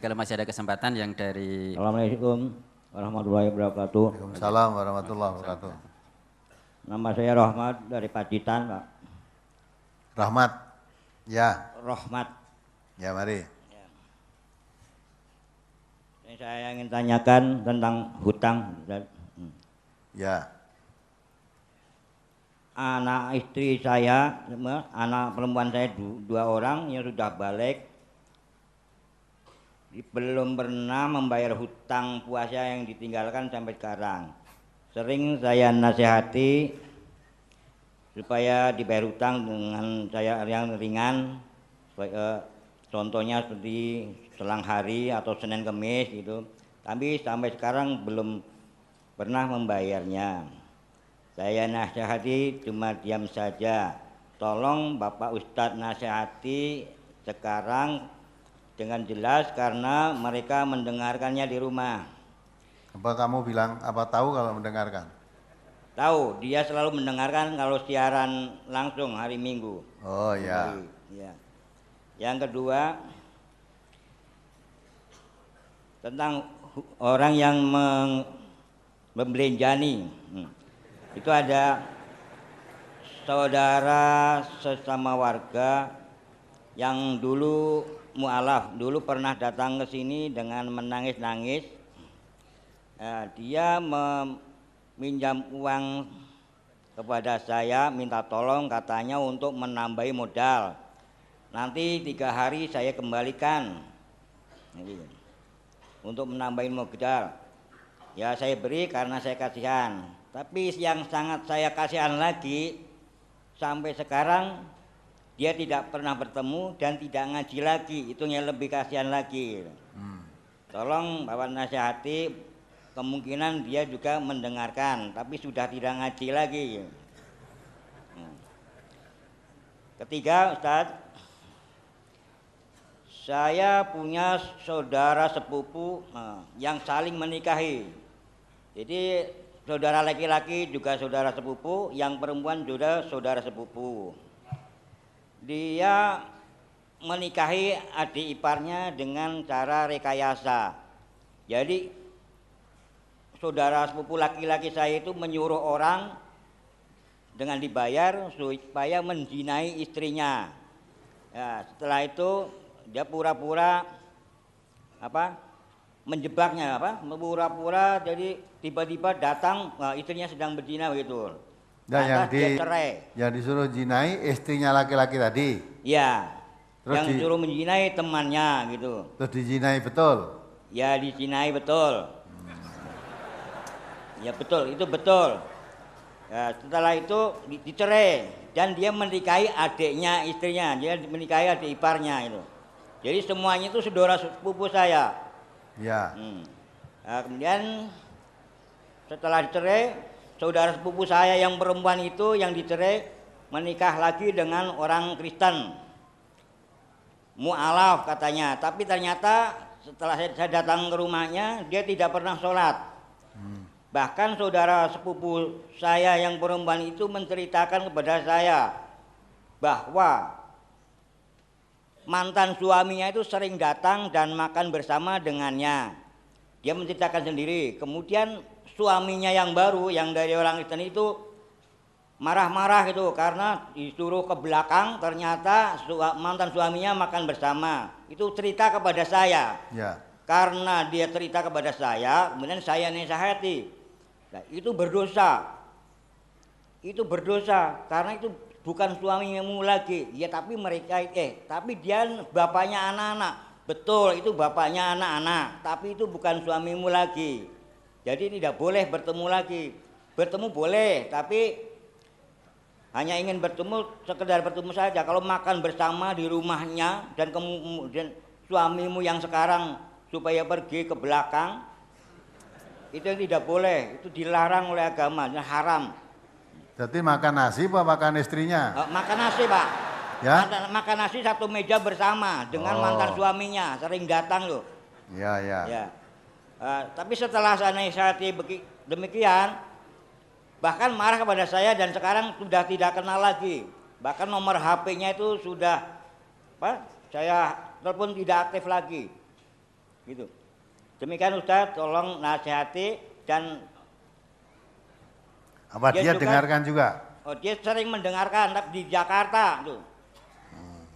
kalau masih ada kesempatan yang dari... Assalamualaikum warahmatullahi wabarakatuh. Waalaikumsalam warahmatullahi wabarakatuh. Nama saya Rahmat dari Pacitan, Pak. Rahmat, ya. Rahmat. Ya, mari. Saya ingin tanyakan tentang hutang. Ya. Anak istri saya, anak perempuan saya dua orang yang sudah balik, belum pernah membayar hutang puasa yang ditinggalkan sampai sekarang. Sering saya nasihati supaya dibayar hutang dengan saya yang ringan, contohnya seperti selang hari atau Senin Kemis gitu. Tapi sampai sekarang belum pernah membayarnya. Saya nasihati cuma diam saja. Tolong Bapak Ustadz nasihati sekarang dengan jelas karena mereka mendengarkannya di rumah. Apa kamu bilang, apa tahu kalau mendengarkan? Tahu, dia selalu mendengarkan kalau siaran langsung hari Minggu. Oh ya. Ya. Yang kedua, tentang orang yang membelanjani. Itu ada saudara sesama warga yang dulu mualaf, dulu pernah datang ke sini dengan menangis-nangis. Dia meminjam uang kepada saya, minta tolong katanya untuk menambahi modal. Nanti 3 hari saya kembalikan untuk menambahi modal. Ya saya beri karena saya kasihan. Tapi yang sangat saya kasihan lagi, sampai sekarang dia tidak pernah bertemu dan tidak ngaji lagi. Itu yang lebih kasihan lagi. Tolong Bapak nasihati, kemungkinan dia juga mendengarkan, tapi sudah tidak ngaji lagi. Ketiga, Ustadz, saya punya saudara sepupu yang saling menikahi. Jadi saudara laki-laki juga saudara sepupu, yang perempuan juga saudara sepupu. Dia menikahi adik iparnya dengan cara rekayasa. Jadi saudara sepupu laki-laki saya itu menyuruh orang dengan dibayar supaya menzinai istrinya. Ya, setelah itu dia pura-pura menjebaknya pura-pura jadi tiba-tiba datang istrinya sedang berzina begitu. Nah, dia cerai. Yang disuruh jinai istrinya laki-laki tadi. Iya. Terus yang disuruh menjinai temannya gitu. Terus dijinai betul. Ya dijinai betul. Ya betul, itu betul. Ya, setelah itu dicerai dan dia menikahi adiknya istrinya, dia menikahi adik iparnya itu. Jadi semuanya itu saudara sepupu saya. Ya. Nah, kemudian setelah dicerai, saudara sepupu saya yang perempuan itu yang dicerai menikah lagi dengan orang Kristen, mualaf katanya. Tapi ternyata setelah saya datang ke rumahnya, dia tidak pernah sholat. Bahkan saudara sepupu saya yang perempuan itu menceritakan kepada saya bahwa mantan suaminya itu sering datang dan makan bersama dengannya. Dia menceritakan sendiri. Kemudian suaminya yang baru, yang dari orang Kristen itu marah-marah itu karena disuruh ke belakang, ternyata mantan suaminya makan bersama. Itu cerita kepada saya. Ya. Karena dia cerita kepada saya, kemudian saya nasihati. Nah, itu berdosa. Itu berdosa karena itu bukan suamimu lagi. Ya tapi mereka tapi dia bapaknya anak-anak. Betul, itu bapaknya anak-anak, tapi itu bukan suamimu lagi. Jadi tidak boleh bertemu lagi. Bertemu boleh, tapi hanya ingin bertemu, sekedar bertemu saja. Kalau makan bersama di rumahnya dan kemudian suamimu yang sekarang supaya pergi ke belakang, itu yang tidak boleh, itu dilarang oleh agama, haram. Jadi makan nasi apa makan istrinya? Makan nasi, Pak. Ya? Makan nasi satu meja bersama dengan mantan suaminya, sering datang loh. Ya. Tapi setelah saya nasihati demikian, bahkan marah kepada saya dan sekarang sudah tidak kenal lagi. Bahkan nomor HP-nya itu sudah saya telepon tidak aktif lagi. Gitu. Demikian Ustaz, tolong nasihati dan Apa dia dengarkan juga? Oh, dia sering mendengarkan di Jakarta tuh.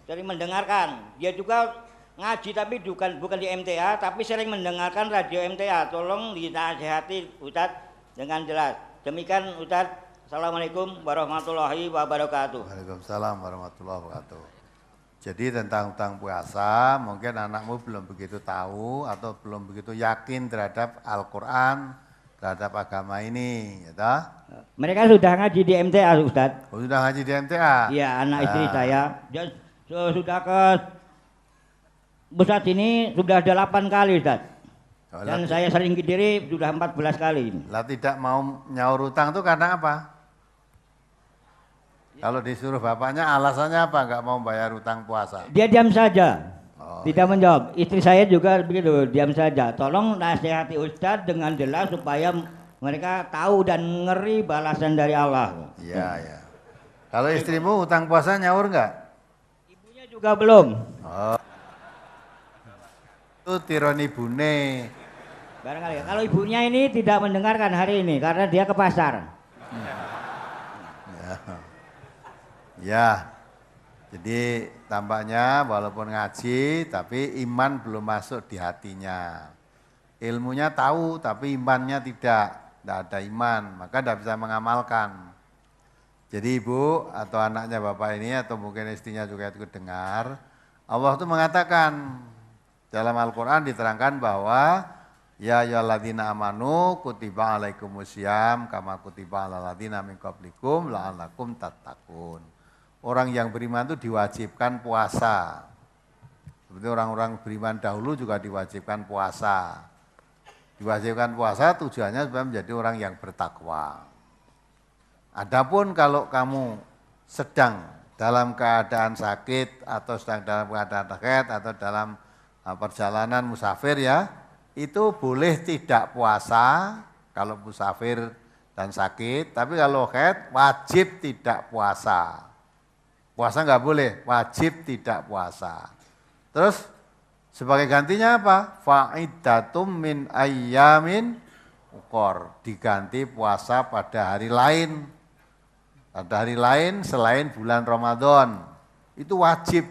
Sering mendengarkan. Dia juga ngaji tapi bukan di MTA tapi sering mendengarkan radio MTA. Tolong dinasihati Ustaz dengan jelas. Demikian Ustaz. Assalamualaikum warahmatullahi wabarakatuh. Waalaikumsalam warahmatullahi wabarakatuh. Jadi tentang hutang puasa, mungkin anakmu belum begitu tahu atau belum begitu yakin terhadap Al-Quran, terhadap agama ini, ya toh? Mereka sudah ngaji di MTA, Ustaz. Oh, sudah ngaji di MTA? Iya, anak istri saya. Dia sudah ke Ustaz ini sudah 8 kali, Ustaz. Oh, dan saya sering ke diri sudah 14 kali. Lah tidak mau nyaur utang itu karena apa? Kalau disuruh bapaknya alasannya apa? Enggak mau bayar utang puasa? Dia diam saja. Oh, Tidak menjawab. Istri saya juga begitu, diam saja. Tolong nasihati Ustadz dengan jelas supaya mereka tahu dan ngeri balasan dari Allah. iya, iya. Kalau istrimu utang puasa nyaur enggak? Ibunya juga belum. Oh. Itu tironi bune. Barangkali. Kalau ibunya ini tidak mendengarkan hari ini karena dia ke pasar. Ya, jadi tampaknya walaupun ngaji tapi iman belum masuk di hatinya. Ilmunya tahu tapi imannya tidak ada iman, maka tidak bisa mengamalkan. Jadi ibu atau anaknya bapak ini atau mungkin istrinya juga ikut dengar, Allah itu mengatakan dalam Al-Quran diterangkan bahwa ya ayyuhalladzina amanu kutiba alaikumusiyam kama kutiba alal ladzina min qablikum la'allakum tattaqun. Orang yang beriman itu diwajibkan puasa. Seperti orang-orang beriman dahulu juga diwajibkan puasa. Diwajibkan puasa tujuannya supaya menjadi orang yang bertakwa. Adapun kalau kamu sedang dalam keadaan sakit atau sedang dalam keadaan sakit atau dalam perjalanan musafir ya, itu boleh tidak puasa kalau musafir dan sakit, tapi kalau haid wajib tidak puasa. Puasa nggak boleh, wajib tidak puasa. Terus sebagai gantinya apa? Fa'iddatum min ayyamin ukhor, diganti puasa pada hari lain. Pada hari lain selain bulan Ramadan. Itu wajib.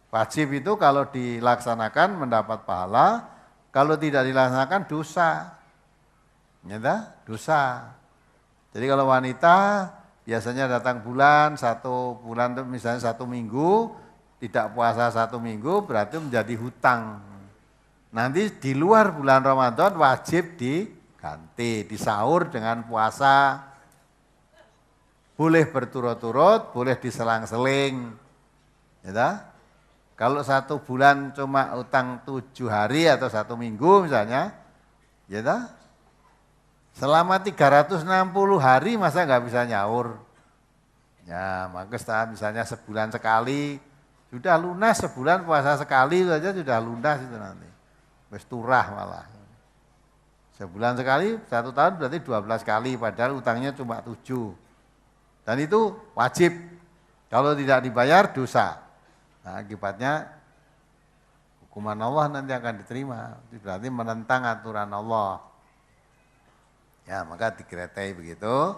Wajib itu kalau dilaksanakan mendapat pahala, kalau tidak dilaksanakan dosa. Nyata? Dosa. Jadi kalau wanita biasanya datang bulan, 1 bulan itu misalnya 1 minggu, tidak puasa 1 minggu berarti menjadi hutang. Nanti di luar bulan Ramadan wajib diganti, disaur dengan puasa. Boleh berturut-turut, boleh diselang-seling. Ya, kalau 1 bulan cuma utang 7 hari atau 1 minggu misalnya, ya selama 360 hari masa nggak bisa nyaur? Ya, maka setelah misalnya sebulan sekali, sudah lunas sebulan puasa sekali saja sudah lunas itu nanti. Wis turah malah. Sebulan sekali, 1 tahun berarti 12 kali, padahal utangnya cuma 7. Dan itu wajib. Kalau tidak dibayar dosa. Nah, akibatnya hukuman Allah nanti akan diterima. Berarti menentang aturan Allah. Ya, maka dikretai begitu.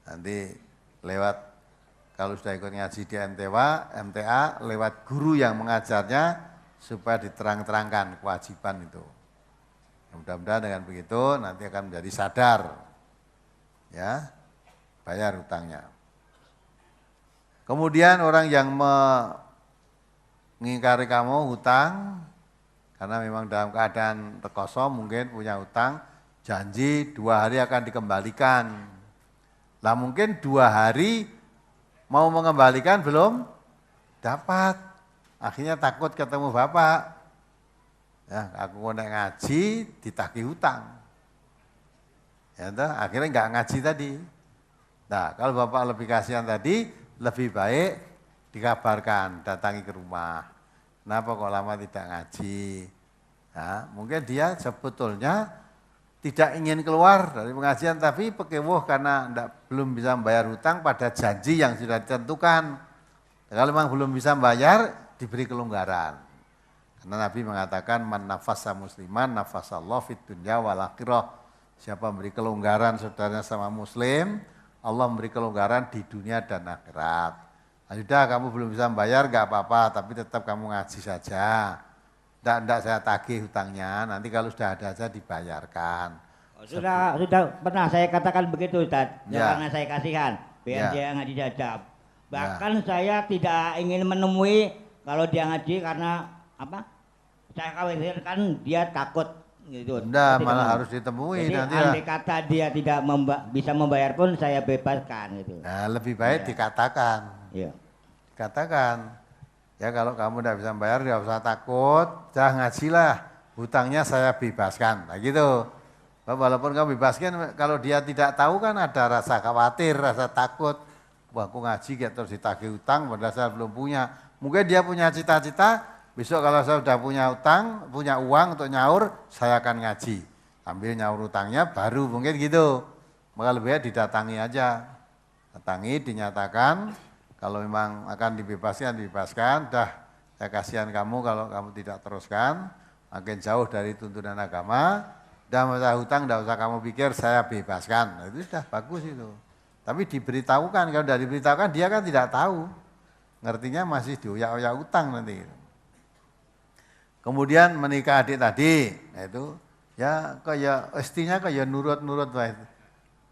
Nanti lewat, kalau sudah ikut ngaji di MTA, lewat guru yang mengajarnya supaya diterang-terangkan kewajiban itu. Mudah-mudahan dengan begitu nanti akan menjadi sadar. Ya, bayar hutangnya. Kemudian orang yang mengingkari kamu hutang, karena memang dalam keadaan rekoso mungkin punya hutang, janji 2 hari akan dikembalikan. Lah mungkin 2 hari mau mengembalikan belum dapat. Akhirnya takut ketemu bapak. Ya, aku naik ngaji ditagih hutang. Ya, akhirnya nggak ngaji tadi. Nah, kalau bapak lebih kasihan tadi, lebih baik dikabarkan, datangi ke rumah. Kenapa kok lama tidak ngaji? Nah, mungkin dia sebetulnya tidak ingin keluar dari pengajian tapi pekewuh karena belum bisa membayar hutang pada janji yang sudah ditentukan. Kalau memang belum bisa membayar, diberi kelonggaran. Karena Nabi mengatakan man nafasa musliman nafasallahu fid dunya wal akhirah. Siapa memberi kelonggaran saudaranya sama muslim, Allah memberi kelonggaran di dunia dan akhirat. Nah, sudah kamu belum bisa membayar enggak apa-apa, tapi tetap kamu ngaji saja. Enggak saya tagih hutangnya, nanti kalau sudah ada saja dibayarkan. Sudah pernah saya katakan begitu Ustaz, Ya. karena saya kasihan biar Ya. dia ngaji saja. Bahkan saya tidak ingin menemui kalau dia ngaji karena apa? Saya khawatirkan dia takut gitu. Enggak, Saya malah tidak mau. harus ditemui Jadi nanti ya. andai kata dia tidak bisa membayar pun saya bebaskan gitu. Nah, lebih baik Ya. dikatakan. Iya. Dikatakan, ya kalau kamu tidak bisa bayar, tidak usah takut, jangan ngajilah, hutangnya saya bebaskan. Nah gitu. Walaupun kamu bebaskan, kalau dia tidak tahu kan ada rasa khawatir, rasa takut. Wah aku ngaji ya terus ditagih hutang, padahal saya belum punya. Mungkin dia punya cita-cita, besok kalau saya sudah punya hutang, punya uang untuk nyaur, saya akan ngaji. Sambil nyaur hutangnya baru mungkin gitu. Maka lebih baik didatangi aja. Datangi, dinyatakan, kalau memang akan dibebaskan, dah saya kasihan kamu kalau kamu tidak teruskan, makin jauh dari tuntunan agama, dah masalah hutang, tidak usah kamu pikir saya bebaskan. Nah, itu sudah bagus itu. Tapi diberitahukan, kalau tidak diberitahukan dia kan tidak tahu. Ngertinya masih dioyak-oyak utang nanti. Kemudian menikah adik tadi, nah itu ya kayak istrinya kayak nurut-nurut lah itu.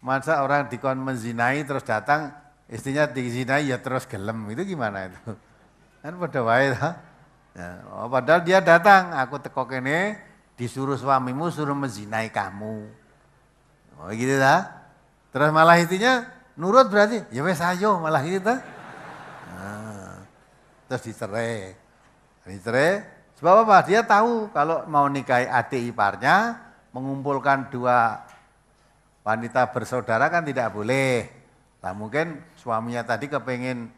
Masa orang dikon menzinai terus datang, istrinya dizinai ya terus gelem, itu gimana itu? Kan pada wae ya, padahal dia datang, aku teko kene disuruh suamimu suruh menzinai kamu. Oh gitu lah. Terus malah istrinya nurut berarti, ya wes ayo malah gitu. Nah, terus dicerai. Sebab apa? Dia tahu kalau mau nikahi adik iparnya, mengumpulkan dua wanita bersaudara kan tidak boleh. Nah mungkin suaminya tadi kepingin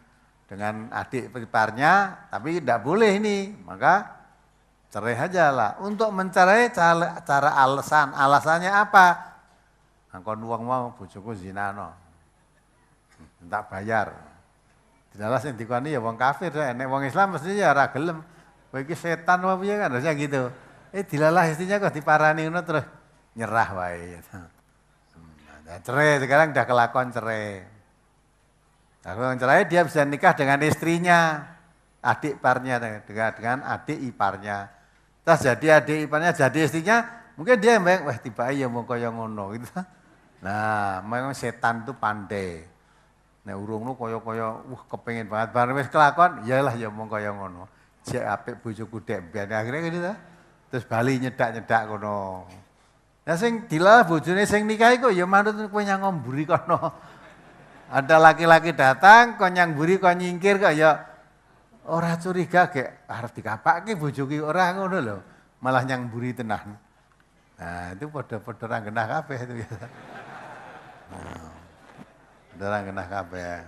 dengan adik iparnya, tapi tidak boleh ini. Maka cerai aja lah. Untuk mencerai cara alasannya apa? Angkon uang mau bojoku zina no. Tak bayar. Jelas yang dikoni ya wong kafir, nek wong Islam mestinya ya ora gelem. Kowe iki setan apa piye kan harusnya gitu. Dilalah istrinya kok diparani ngono terus nyerah wae. Nah, cerai sekarang udah kelakon cerai. Nah, cerai dia bisa nikah dengan istrinya, adik iparnya dengan adik iparnya. Terus jadi adik iparnya jadi istrinya, mungkin dia yang wah tiba ya mau kaya ngono gitu. Nah, memang setan itu pandai. Nek urung lu kaya kepengin banget bareng wis kelakon, iyalah ya mau kaya ngono. Jek apik bojoku dek ben akhirnya gitu ta. Terus bali nyedak-nyedak kono. Nah sing dilalah bojone sing nikah iku ya manut kowe nyang ngomburi kono. Ada laki-laki datang kok nyang mburi kok nyingkir kok ya ora curiga gek arep dikapake bojoku ora ngono lho. Malah nyang mburi tenan. Nah, itu padha-padha ra genah kabeh itu ya. Nah, ra genah kabeh.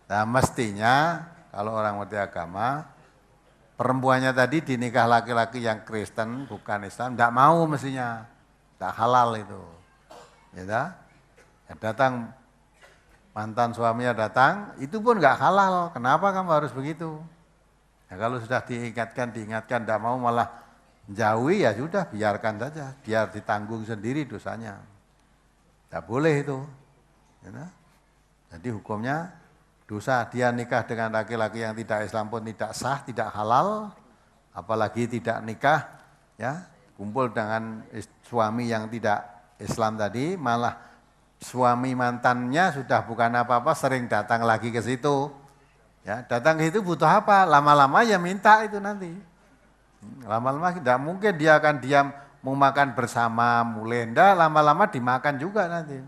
Nah, mestinya kalau orang ngerti agama, perempuannya tadi dinikah laki-laki yang Kristen bukan Islam, tidak mau mestinya, tidak halal itu, ya, ya datang mantan suaminya datang, itu pun nggak halal. Kenapa kamu harus begitu? Ya, kalau sudah diingatkan, tidak mau malah jauhi ya sudah biarkan saja, biar ditanggung sendiri dosanya. Tidak boleh itu, ya, jadi hukumnya. Dosa dia nikah dengan laki-laki yang tidak Islam pun tidak sah, tidak halal, apalagi tidak nikah, ya kumpul dengan suami yang tidak Islam tadi, malah suami mantannya sudah bukan apa-apa, sering datang lagi ke situ, ya datang ke situ butuh apa? Lama-lama ya minta itu nanti, lama-lama tidak mungkin dia akan diam mau makan bersama mulai, lama-lama dimakan juga nanti.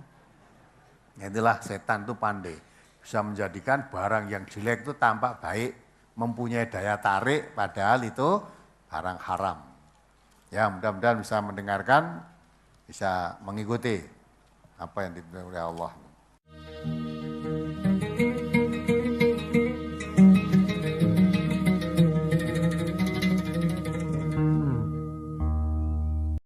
Itulah setan itu pandai. Bisa menjadikan barang yang jelek itu tampak baik, mempunyai daya tarik, padahal itu barang haram. Ya mudah-mudahan bisa mendengarkan, bisa mengikuti apa yang diberitahu oleh Allah.